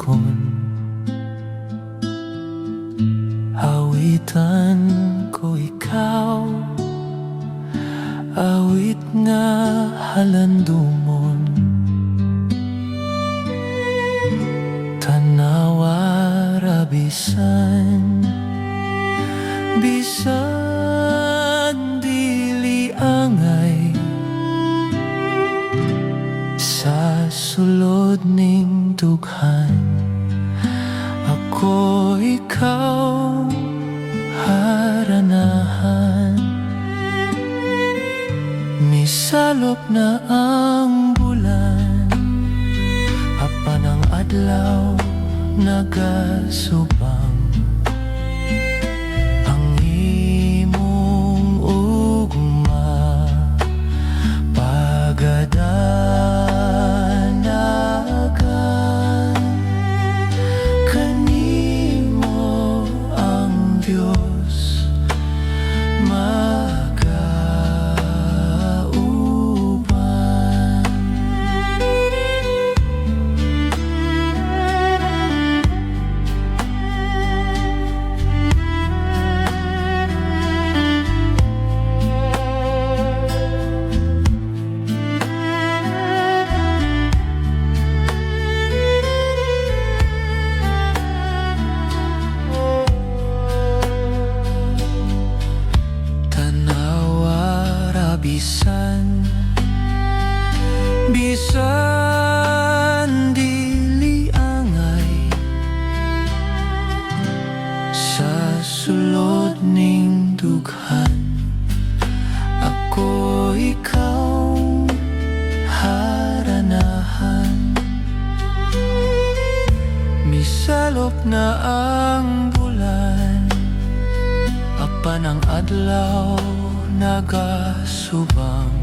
kon. Awitan ko ikaw, awit nga halandumon. Tanawa rabisan, bisan dili angay, sa sulod ning dughan. Ako ikaw haranahan, misalop na ang bulan, apan ang adlaw nagasubang. Ang imong ugma pagadanagan, kanimo ang Diyos magauban. Bisan dili angay, sa sulod ning dughan. Ako ikaw haranahan, misalop na ang bulan, apan ang adlaw nagasubang.